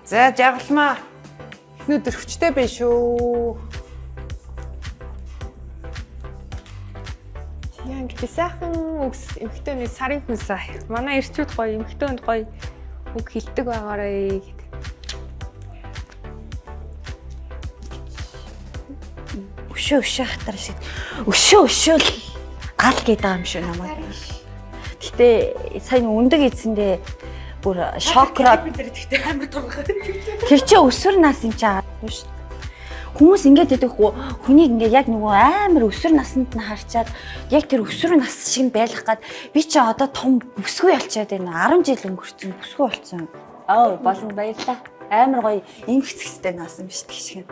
За жаргалмаа. Өнөөдөр хүчтэй bay шүү. Яа ингэ сайхан үгс эмхтөний сарын хүнсээ. Манай ирчүүд гоё, эмхтөнд гоё үг хэлдэг байгаарэ гэдэг. Өшөө хатар шиг. Өшөө л гал гэдэг юм шүү намайг. Гэтэ сайн өндөг эзэндээ бүр шокроод тэгтээ амар тургах. тэр чи өсвөр нас юм чи аахгүй шүү. Хүмүүс ингэж яддаг хөө хүнийг ингээд яг нөгөө амар өсвөр наснд нь харчаад яг тэр өсвөр нас шиг байлгах гад би чи одоо том бүсгүй болчиход байна. 10 жил өнгөрцөн бүсгүй болцсон. Аа болон баярлаа. Амар гоё эмх цэцтэй наасан биш тэг шиг.